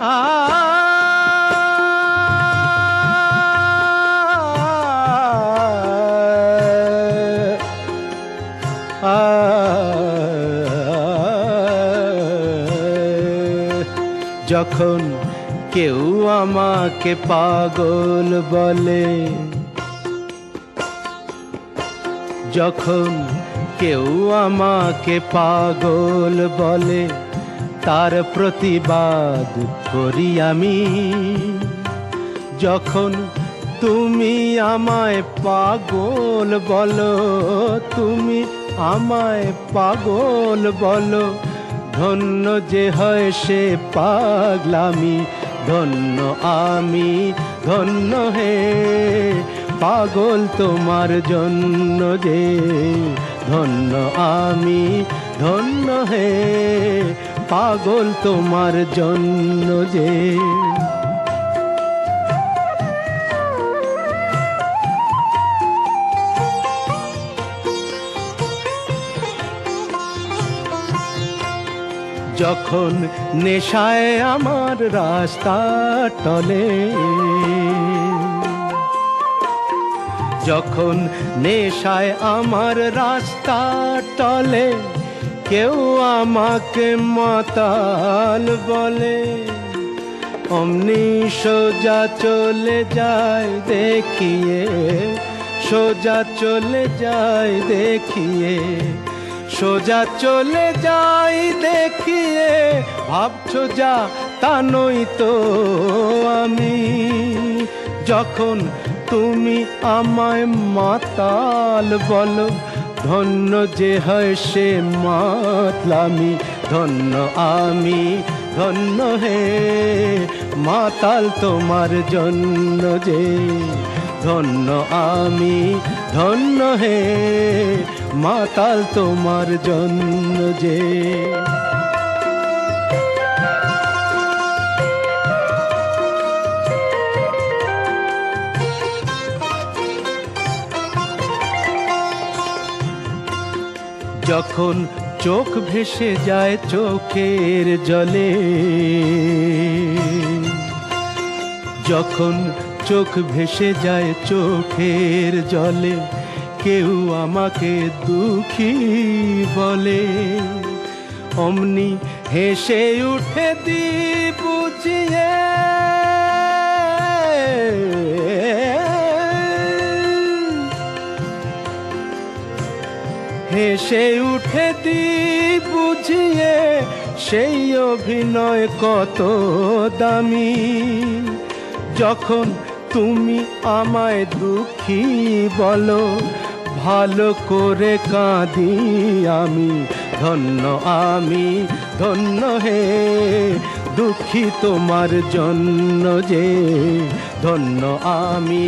আ যখন কেউ আমাকে পাগল বলে, যখন কেউ আমাকে পাগল বলে, তার প্রতিবাদ করি আমি। যখন তুমি আমায় পাগল বলো, তুমি আমায় পাগল বলো, ধন্য যে হয় সে পাগলামি। ধন্য আমি, ধন্য হে পাগল তোমার জন্য যে। ধন্য আমি, ধন্য হে পাগল তোমার জন্য যে। যখন নেশায় আমার রাস্তা টলে, যখন নেশায় আমার রাস্তা টলে, কেউ আমাকে মাতাল বলে, অমনি সোজা চলে যায় দেখিয়ে, সোজা চলে যায় দেখিয়ে, সোজা চলে যাই দেখিয়ে। ভাবছো যা তা নই তো আমি। যখন তুমি আমায় মাতাল বলো, ধন্য যে হয় সে মাতলামি। ধন্য আমি, ধন্য হে মাতাল তোমার জন্য যে। ধন্য আমি, ধন্য হে মাতাল তোমার জন্য যে। যখন চোখ ভেসে যায় চোখের জলে, যখন চোখ ভেসে যায় চোখের জলে, কেউ আমাকে দুঃখী বলে, অমনি হেসে উঠে দি বুঝিয়ে। হেসে উঠে দি বুঝিয়ে, সেই অভিনয় কত দামি। যখন তুমি আমায় দুঃখী বলো, ভালো করে কাঁদি আমি। ধন্য আমি, ধন্য হে দুঃখী তোমার জন্য যে। ধন্য আমি,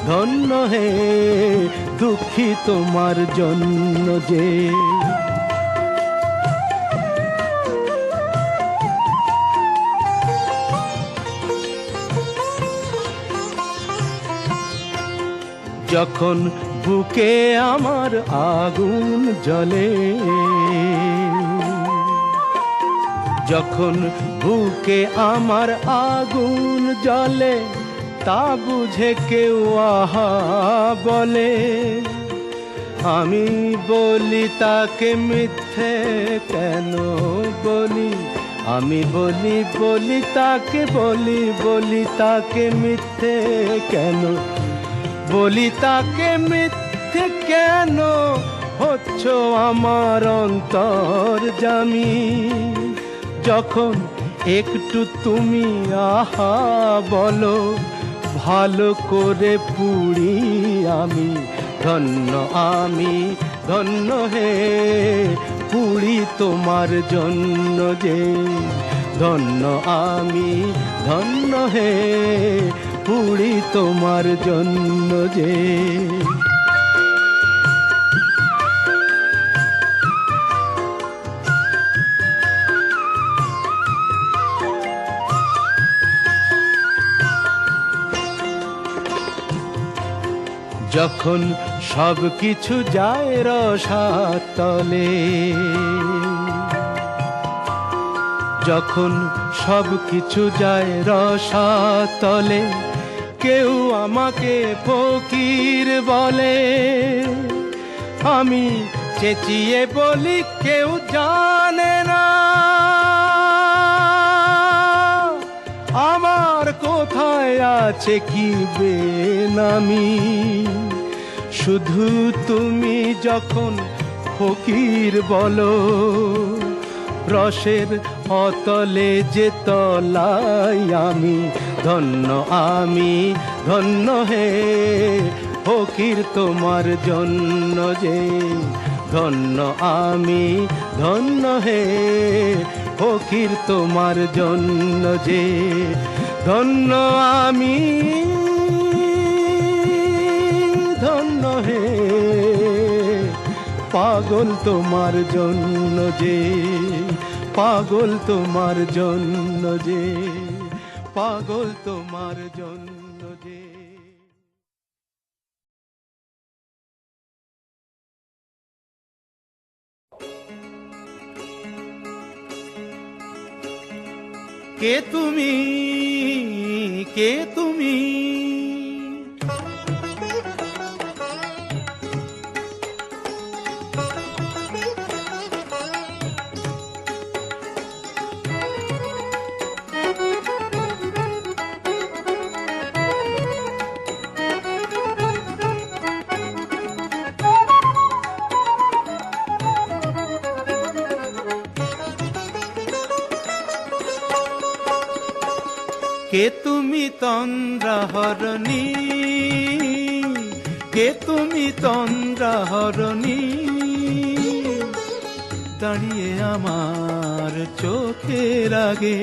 ধন্য হে দুঃখী তোমার জন্য যে। যখন বুকে আমার আগুন জ্বলে, যখন বুকে আমার আগুন জ্বলে, তা বুঝে কেউ আহা বলে, আমি বলি তাকে মিথ্যে কেন বলি। আমি বলি তাকে, বলি তাকে মিথ্যে কেন বলি। তাকে মিথ্যে কেন হচ্ছ আমার অন্তর্যামী। যখন একটু তুমি আহা বলো, ভালো করে পুড়ি আমি। ধন্য আমি, ধন্য হে পুড়ি তোমার জন্য যে। ধন্য আমি, ধন্য হে পুড়ি তোমার জন্য যে। যখন সব কিছু যায় রসাতলে, যখন সব কিছু যায় রসাতলে, কেউ আমাকে ফকির বলে। আমি চেঁচিয়ে বলি কেউ জানে না আমার কোথায় আছে কি বেনামি। শুধু তুমি যখন ফকির বলো, রসের অতলে যে তলাই আমি ধন্য, আমি ধন্য হে ফকির তোমার জন্য যে ধন্য, আমি ধন্য হে ফকির তোমার জন্য যে ধন্য, আমি ধন্য হে পাগল তোমার জন্য যে, পাগল তোমার জন্য যে, পাগল তোমার জন্য যে। কে তুমি, কে তুমি, কে তুমি তন্দ্রাহরণী, কে তুমি তন্দ্রাহরণী, দাঁড়িয়ে আমার চোখের আগে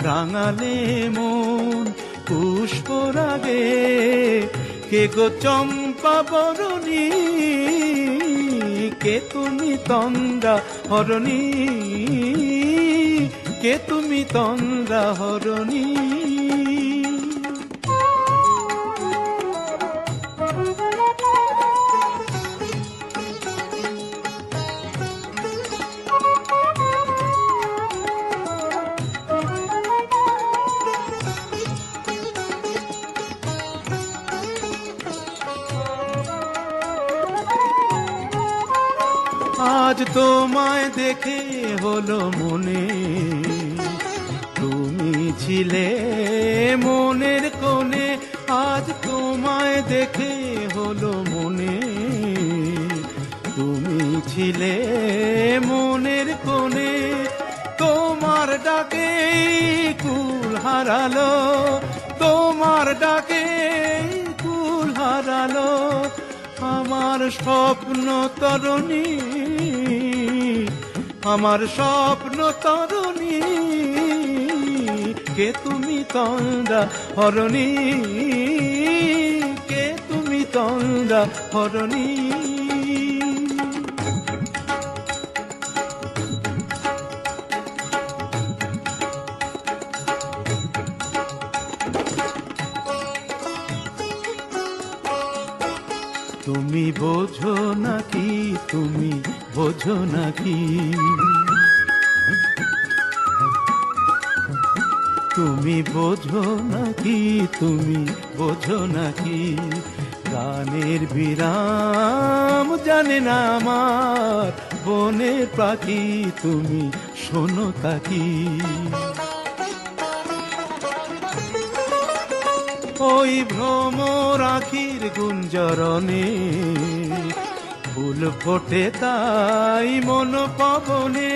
রাঙালে মন পুষ্পর আগে। কে গো চম্পা বরণী, কে তুমি তন্দ্রাহরণী, কে তুমি তন্দ্রাহরণী। আজ তোমায় দেখে হলো মনে, তুমি ছিলে মনের কোণে। আজ তোমায় দেখে হলো মনে, তুমি ছিলে মনের কোণে। তোমার ডাকে কুল হারালো, তোমার ডাকে কুল হারালো আমার স্বপ্ন তরুণী, আমার স্বপ্ন তরুণী। কে তুমি তন্দ্রাহরণী, কে তুমি তন্দ্রাহরণী। তুমি বোঝো নাকি, তুমি বোঝো নাকি, তুমি বোঝো নাকি, তুমি বোঝো নাকি। গানের বিরাম জানে না আমার বনের পাখি, তুমি শোনো তাকি। ওই ভ্রমর আখির গুঞ্জরণে ফুল ফোটে তাই মন পবনে।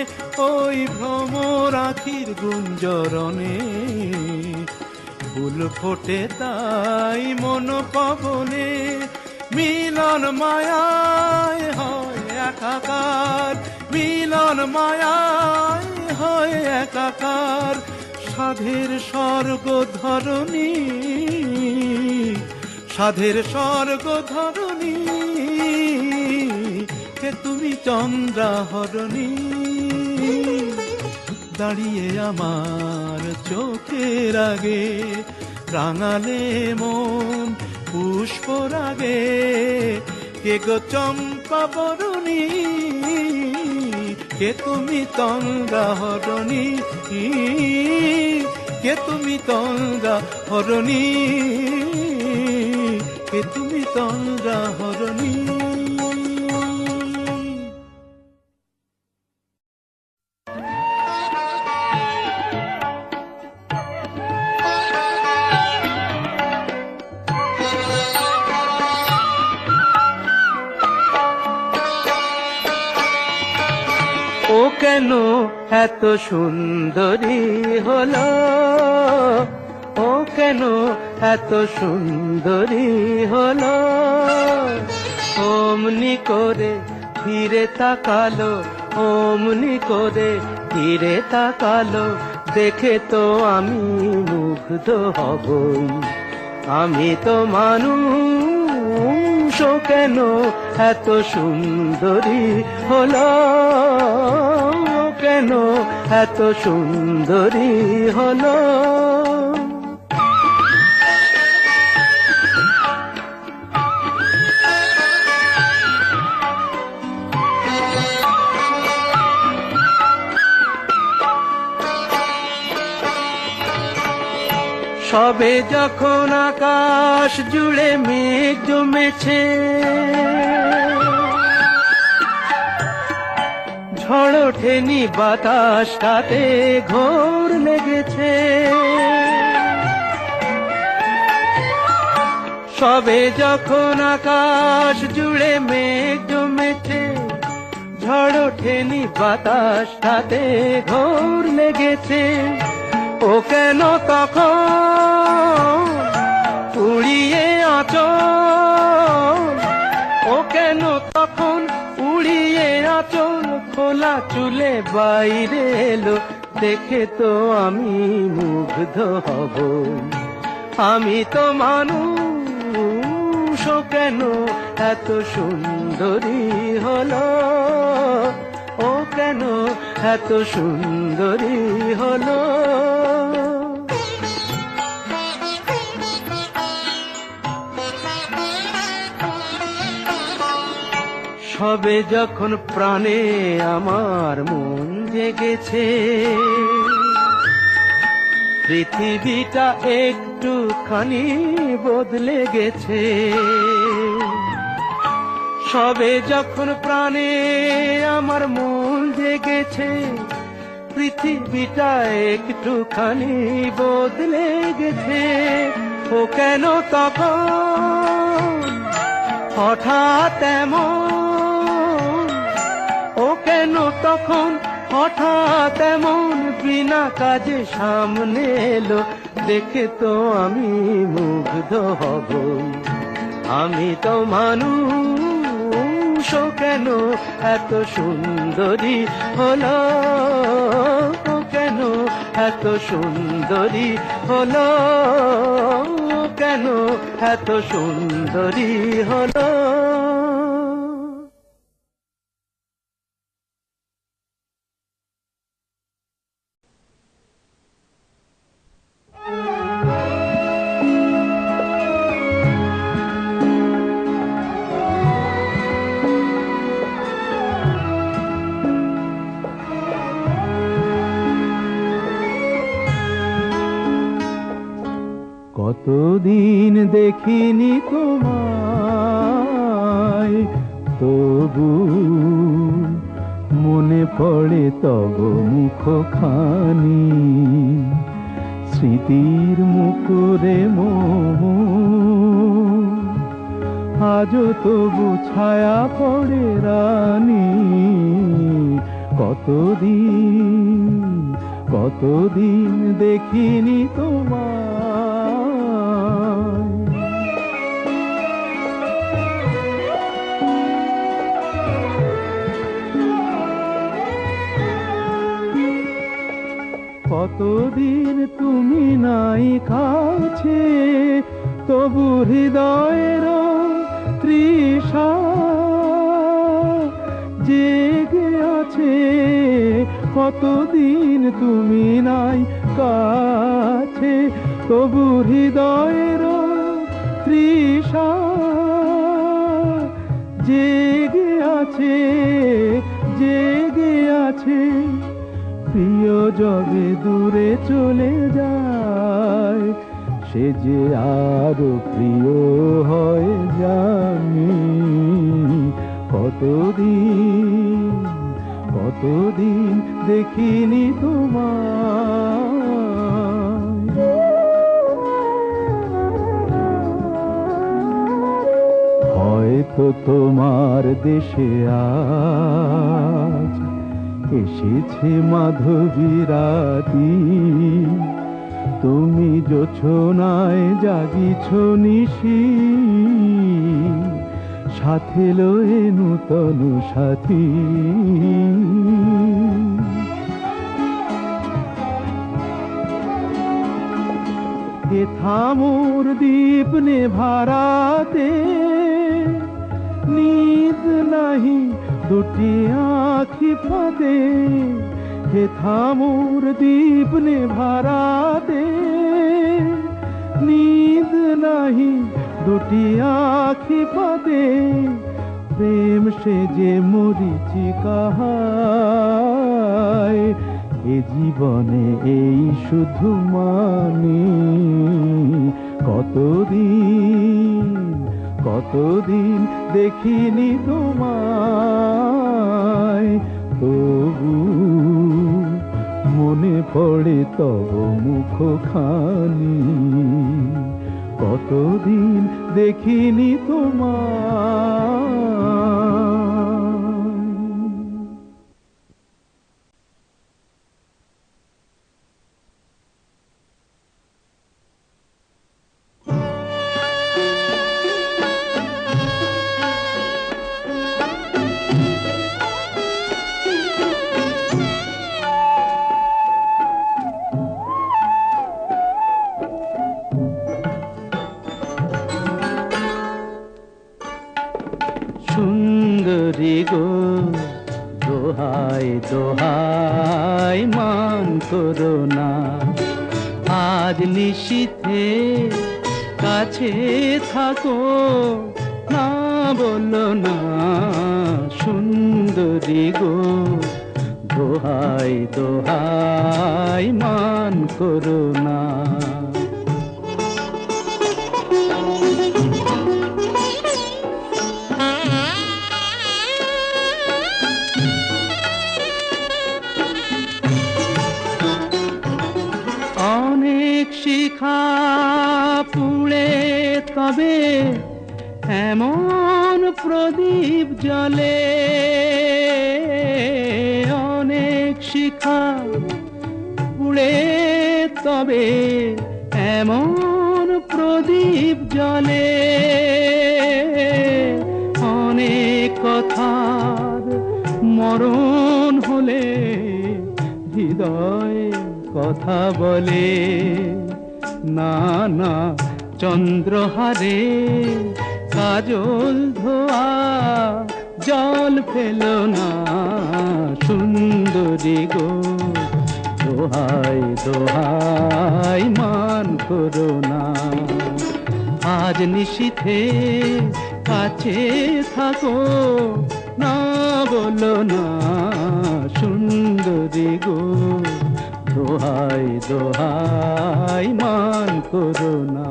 ওই ভ্রমর আখির গুঞ্জরণে ফুল ফোটে তাই মন পবনে। মিলন মায়ায় হয় একাকার, মিলন মায়ায় হয় একাকার। সাধের স্বর্গ ধরণী, সাধের স্বর্গ ধরণী। কে তুমি চন্দ্রাহরণী, দাঁড়িয়ে আমার চোখের আগে রাঙালে মন পুষ্পর আগে। কে গো চম্পা বরণী, কে তুমি তঙ্গা হরণী, কে তুমি তঙ্গা হরণী, কে তুমি তঙ্গা হরণী। ও কেন এত সুন্দরী হলো, ও কেন এত সুন্দরী হলো, অমনি করে ফিরে তাকালো, অমনি করে ফিরে তাকালো, দেখে তো আমি মুগ্ধ হবই, আমি তো মানুষ, ও কেন এত সুন্দরী হলো, কেন এত সুন্দরী হলো। সবে যখন আকাশ জুড়ে মেঘ জমেছে, ঝড় ওঠেনি বাতাসটাতে ঘোর লেগেছে, সবে যখন আকাশ জুড়ে মেঘ জমেছে, ঝড় ওঠেনি বাতাসটাতে ঘোর লেগেছে, ও কেন তখন উড়িয়ে আঁচল, ও কেন তখন উড়িয়ে আঁচল, খোলা চুলে বাইরে এলো, দেখে তো আমি মুগ্ধ হব, আমি তো মানুষ, ও কেন এত সুন্দরী হলো, ও কেন এত সুন্দরী হলো। সবে যখন প্রাণে আমার মন জেগেছে, পৃথিবীটা একটুখানি বদলে গেছে, সবে যখন প্রাণে আমার মন জেগেছে, পৃথিবীটা একটুখানি বদলে গেছে, ও কেন তখন হঠাৎ এমন, ও কেন তখন হঠাৎ এমন বিনা কাজে সামনে এলো, দেখে তো আমি মুগ্ধ হব, আমি তো মানুষ, ও কেন এত সুন্দরী হলো, ও কেন এত সুন্দরী হলো, ও কেন এত সুন্দরী হলো। কতদিন দেখিনি তোমায়, তবু মনে পড়ে তব মুখখানি, স্মৃতির মুকুরে মোর আজও তবু ছায়া পড়ে রানী। কতদিন কতদিন দেখিনি তোমায়। কতদিন তুমি নাই কাছে, তবু হৃদয়ের তৃষা জেগে আছে। কতদিন তুমি নাই কাছে, তবু হৃদয়ের তৃষা জেগে আছে, জেগে আছে। কাছে, প্রিয় যবে দূরে চলে যায়, সে যে আরো প্রিয় হয় জানি। কতদিন কতদিন দেখিনি তোমায়, হয়তো তোমার দেশে আজ এসেছে মাধবী রাতি, তুমি জোছনায় জাগিছ নিশি, সাথে লয়ে নূতন সাথী। হে থামোর দীপ নেভারাতে, নিদ নাহি দুটি আঁখি ফাঁদে। হে থামোর দীপ নেভারাতে, নিদ নাহি দুটি আঁখি ফাঁদে। প্রেম সে যে মরিচিকা হায়, এ জীবনে এই শুধু মানি। কতদিন কতদিন দেখিনি তোমায়, তবু মনে পড়ে তব মুখখানি। কতদিন দেখিনি তোমায়। সুন্দরী গো দোহাই দোহাই মান করো না, আজ নিশীথে কাছে থাকো, না বলো না। সুন্দরী গো দোহাই দোহাই মান করো না। অনেক শিখা পুড়ে তবে এমন প্রদীপ জ্বলে, অনেক শিখা পুড়ে তবে এমন প্রদীপ জ্বলে। অনেক কথার মরণ হলে হৃদয়ে কথা বলে, না না চন্দ্রহারে কাজল ধোয়া জল ফেলো না। সুন্দরী গো দোহাই দোহাই মান করো না, আজ নিশীথে কাছে থাকো, না বলো না। সুন্দরী গো দোহাই দোহাই মান করো না।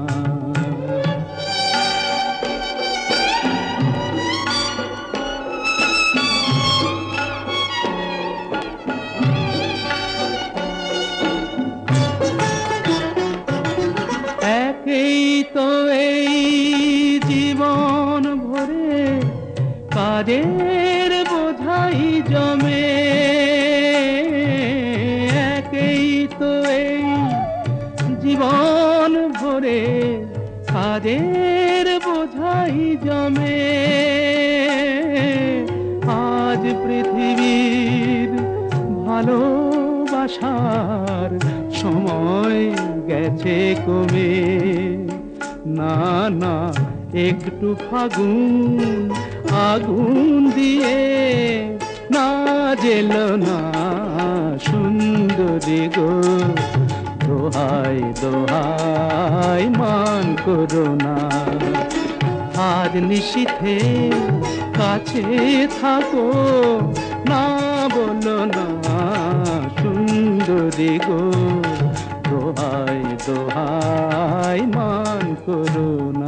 একেই তো এই জীবন ভরে কাজের বোঝাই জমে, একেই তো এই জীবন ভরে কাজের বোঝাই জমে। আজ পৃথিবীর ভালোবাসার সময় গেছে কমে, না না একটু ফাগুন আগুন দিয়ে না জেলো না। সুন্দরী গো দোহাই দোহাই মান করো না, আজ নিশীথে কাছে থাকো, না বলো না সুন্দরী গো, দোহাই দোহাই মান করো না।